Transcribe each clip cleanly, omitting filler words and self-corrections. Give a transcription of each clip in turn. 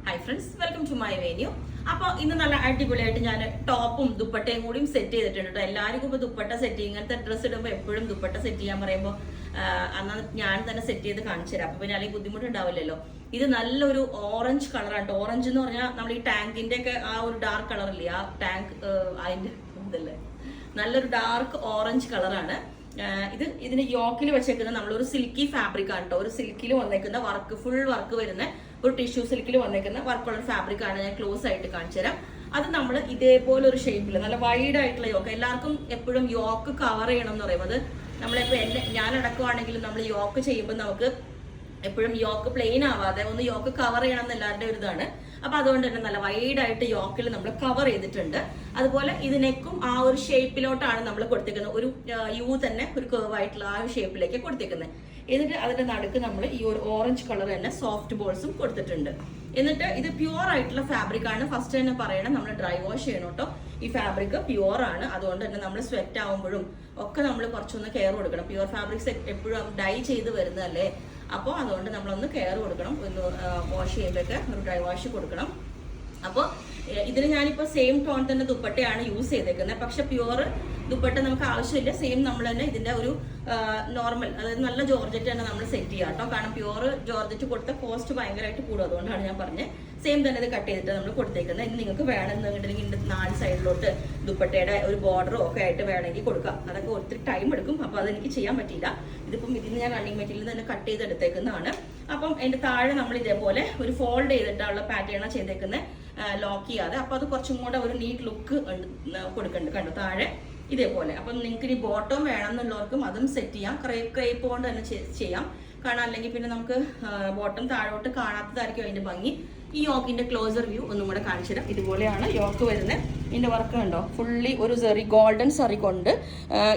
Hi friends, welcome to my venue. അപ്പോൾ ഇന്ന് നല്ല അടിപൊളിയായിട്ട് ഞാൻ ടോപ്പും ദുപ്പട്ടയും കൂടിയും സെറ്റ് ചെയ്തിട്ടുണ്ട് കേട്ടോ. എല്ലാവർക്കും ഇപ്പോൾ ദുപ്പട്ട സെറ്റ് ചെയ്യും, ഇങ്ങനത്തെ ഡ്രസ്സ് ഇടുമ്പോൾ എപ്പോഴും ദുപ്പട്ട സെറ്റ് ചെയ്യാൻ പറയുമ്പോൾ അന്ന് ഞാൻ തന്നെ സെറ്റ് ചെയ്ത് കാണിച്ചു തരാം. അപ്പോൾ പിന്നെ അല്ലെങ്കിൽ ബുദ്ധിമുട്ടുണ്ടാവില്ലല്ലോ. ഇത് നല്ലൊരു ഓറഞ്ച് കളറാണ്. ഓറഞ്ച് എന്ന് പറഞ്ഞാൽ നമ്മൾ ഈ ടാങ്കിന്റെ ഒക്കെ ആ ഒരു ഡാർക്ക് കളറില്ലേ, ആ ടാങ്ക് അതിന്റെ ഇതല്ലേ, നല്ലൊരു ഡാർക്ക് ഓറഞ്ച് കളറാണ്. ഇതിന് യോക്കിൽ വെച്ചേക്കുന്ന നമ്മളൊരു സിൽക്കി ഫാബ്രിക് ആണ് കേട്ടോ. ഒരു സിൽക്കിൽ വന്നേക്കുന്ന വർക്ക്, ഫുൾ വർക്ക് വരുന്ന ഒരു ടിഷ്യൂ സിൽക്കിൽ വന്നേക്കുന്ന വർക്കുള്ള ഫാബ്രിക് ആണ്. ഞാൻ ക്ലോസ് ആയിട്ട് കാണിച്ചു തരാം. അത് നമ്മൾ ഇതേപോലെ ഒരു ഷേപ്പിൽ നല്ല വൈഡ് ആയിട്ടുള്ള യോക്ക്, എല്ലാവർക്കും എപ്പോഴും യോക്ക് കവർ ചെയ്യണം എന്ന് പറയുമ്പോൾ നമ്മളിപ്പോൾ ഞാൻ അടക്കുവാണെങ്കിലും നമ്മൾ യോക്ക് ചെയ്യുമ്പോൾ നമുക്ക് എപ്പോഴും യോക്ക് പ്ലെയിൻ ആവാതെ ഒന്ന് യോക്ക് കവർ ചെയ്യണം എന്ന് എല്ലാവരുടെ ഒരു ഇതാണ്. അപ്പൊ അതുകൊണ്ട് തന്നെ നല്ല വൈഡ് ആയിട്ട് യോക്കിൽ നമ്മൾ കവർ ചെയ്തിട്ടുണ്ട്. അതുപോലെ ഇതിനേക്കും ആ ഒരു ഷേപ്പിലോട്ടാണ് നമ്മൾ കൊടുത്തേക്കുന്നത്. ഒരു യു തന്നെ ഒരു കേർവ് ആയിട്ടുള്ള ആ ഒരു ഷേപ്പിലേക്ക് കൊടുത്തേക്കുന്നത്. എന്നിട്ട് അതിന്റെ നടുക്ക് നമ്മൾ ഈ ഒരു ഓറഞ്ച് കളർ തന്നെ സോഫ്റ്റ് ബോൾസും കൊടുത്തിട്ടുണ്ട്. എന്നിട്ട് ഇത് പ്യുവർ ആയിട്ടുള്ള ഫാബ്രിക് ആണ്. ഫസ്റ്റ് തന്നെ പറയണം, നമ്മൾ ഡ്രൈ വാഷ് ചെയ്യണം കേട്ടോ. ഈ ഫാബ്രിക് പ്യുവർ ആണ്. അതുകൊണ്ട് തന്നെ നമ്മൾ സ്വെറ്റ് ആവുമ്പോഴും ഒക്കെ നമ്മൾ കുറച്ചൊന്ന് കെയർ കൊടുക്കണം. പ്യുവർ ഫാബ്രിക്സ് എപ്പോഴും ഡൈ ചെയ്ത് വരുന്നതല്ലേ, അപ്പോൾ അതുകൊണ്ട് നമ്മളൊന്ന് കെയർ കൊടുക്കണം. ഒന്ന് വാഷ് ചെയ്യുമ്പോഴൊക്കെ ഒരു ഡ്രൈ വാഷ് കൊടുക്കണം. അപ്പോൾ ഇതിന് ഞാനിപ്പോൾ സെയിം ടോൺ തന്നെ ദുപ്പട്ടയാണ് യൂസ് ചെയ്തേക്കുന്നത്. പക്ഷെ പ്യുവർ ദുപ്പട്ട നമുക്ക് ആവശ്യമില്ല. സെയിം നമ്മൾ തന്നെ ഇതിന്റെ ഒരു നോർമൽ, അതായത് നല്ല ജോർജറ്റ് തന്നെ നമ്മൾ സെറ്റ് ചെയ്യാം കേട്ടോ. കാരണം പ്യുവർ ജോർജറ്റ് കൊടുത്ത കോസ്റ്റ് ഭയങ്കരമായിട്ട് കൂടും. അതുകൊണ്ടാണ് ഞാൻ പറഞ്ഞത് സെയിം തന്നെ ഇത് കട്ട് ചെയ്തിട്ട് നമ്മൾ കൊടുത്തേക്കുന്നത്. ഇനി നിങ്ങൾക്ക് വേണമെന്നുണ്ടെങ്കിൽ 4 സൈഡിലോട്ട് ദുപ്പട്ടയുടെ ഒരു ബോർഡറോ ഒക്കെ ആയിട്ട് വേണമെങ്കിൽ കൊടുക്കാം. അതൊക്കെ ഒത്തിരി ടൈം എടുക്കും. അപ്പോൾ അതെനിക്ക് ചെയ്യാൻ പറ്റിയില്ല. ഇതിപ്പം ഇതിന് ഞാൻ റണ്ണിങ് മെറ്റീരിയൽ തന്നെ കട്ട് ചെയ്തെടുത്തേക്കുന്നതാണ്. അപ്പം അതിന്റെ താഴെ നമ്മൾ ഇതേപോലെ ഒരു ഫോൾഡ് ചെയ്തിട്ടുള്ള പാറ്റേൺ ചെയ്തേക്കുന്നത്, ലോക്ക് ചെയ്യാതെ. അപ്പൊ അത് കുറച്ചും കൂടെ ഒരു നീറ്റ് ലുക്ക് കൊടുക്കുന്നുണ്ട് കണ്ടോ താഴെ ഇതേപോലെ. അപ്പം നിങ്ങൾക്ക് ഇനി ബോട്ടം വേണമെന്നുള്ളവർക്കും അതും സെറ്റ് ചെയ്യാം. ക്രേപ്പ് കൊണ്ട് തന്നെ ചെയ്യാം. കാരണം അല്ലെങ്കിൽ പിന്നെ നമുക്ക് ബോട്ടം താഴോട്ട് കാണാത്തതായിരിക്കും അതിന്റെ ഭംഗി. ഈ യോക്കിന്റെ ക്ലോസർ വ്യൂ ഒന്നും കൂടെ കാണിച്ചു തരാം. ഇതുപോലെയാണ് യോക്ക് വരുന്നത്. ഇതിന്റെ വർക്ക് കണ്ടോ, ഫുള്ളി ഒരു സെറി, ഗോൾഡൻ സെറി കൊണ്ട്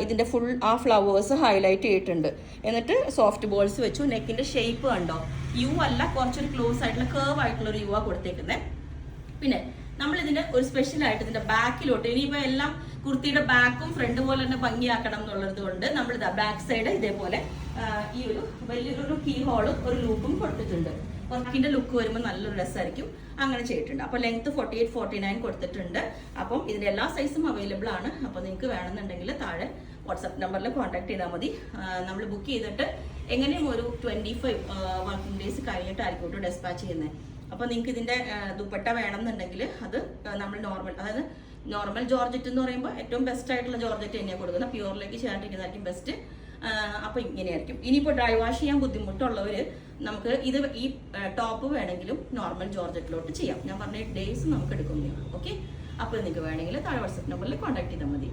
ഇതിന്റെ ഫുൾ ആ ഫ്ലവേഴ്സ് ഹൈലൈറ്റ് ചെയ്തിട്ടുണ്ട്. എന്നിട്ട് സോഫ്റ്റ് ബോൾസ് വെച്ചു. നെക്കിന്റെ ഷേപ്പ് കണ്ടോ, യു അല്ല, കുറച്ചൊരു ക്ലോസ് ആയിട്ടുള്ള കേർവ് ആയിട്ടുള്ള ഒരു യു ആ കൊടുത്തേക്കുന്നത്. പിന്നെ നമ്മൾ ഇതിന്റെ ഒരു സ്പെഷ്യൽ ആയിട്ട് ഇതിന്റെ ബാക്കിലോട്ട്, ഇനിയിപ്പോ എല്ലാം കുർത്തിയുടെ ബാക്കും ഫ്രണ്ട് പോലെ തന്നെ ഭംഗിയാക്കണം എന്നുള്ളത് കൊണ്ട് നമ്മൾ ഇതാ ബാക്ക് സൈഡ് ഇതേപോലെ ഈ ഒരു വലിയൊരു കീ ഹോളും ഒരു ലൂപ്പും കൊടുത്തിട്ടുണ്ട്. വർക്കിന്റെ ലുക്ക് വരുമ്പോൾ നല്ലൊരു രസമായിരിക്കും. അങ്ങനെ ചെയ്തിട്ടുണ്ട്. അപ്പൊ ലെങ്ത് 48-49 കൊടുത്തിട്ടുണ്ട്. അപ്പം ഇതിന്റെ എല്ലാ സൈസും അവൈലബിൾ ആണ്. അപ്പൊ നിങ്ങൾക്ക് വേണമെന്നുണ്ടെങ്കിൽ താഴെ വാട്സ്ആപ്പ് നമ്പറിൽ കോൺടാക്ട് ചെയ്താൽ മതി. നമ്മൾ ബുക്ക് ചെയ്തിട്ട് എങ്ങനെയും ഒരു 25 വർക്കിംഗ് ഡേയ്സ് കഴിഞ്ഞിട്ടായിരിക്കും ഡെസ്പാച്ച് ചെയ്യുന്നത്. അപ്പൊ നിങ്ങൾക്ക് ഇതിന്റെ ദുപ്പട്ട വേണമെന്നുണ്ടെങ്കിൽ അത് നമ്മൾ നോർമൽ, അതായത് നോർമൽ ജോർജറ്റ് എന്ന് പറയുമ്പോൾ ഏറ്റവും ബെസ്റ്റ് ആയിട്ടുള്ള ജോർജറ്റ് തന്നെയാണ് കൊടുക്കുന്നത്. പ്യൂറിലേക്ക് ചെയ്യാണ്ടിരിക്കുന്നതായിരിക്കും ബെസ്റ്റ്. അപ്പൊ ഇങ്ങനെയായിരിക്കും. ഇനിയിപ്പോൾ ഡ്രൈ വാഷ് ചെയ്യാൻ ബുദ്ധിമുട്ടുള്ളവര് നമുക്ക് ഇത് ഈ ടോപ്പ് വേണമെങ്കിലും നോർമൽ ജോർജറ്റിലോട്ട് ചെയ്യാം. ഞാൻ പറഞ്ഞ ഡേയ്സ് നമുക്ക് എടുക്കുന്നതാണ്. ഓക്കെ, അപ്പോൾ നിങ്ങൾക്ക് വേണമെങ്കിൽ താഴെ വാട്സ്ആപ്പ് നമ്പറിൽ കോൺടാക്ട് ചെയ്താൽ മതി.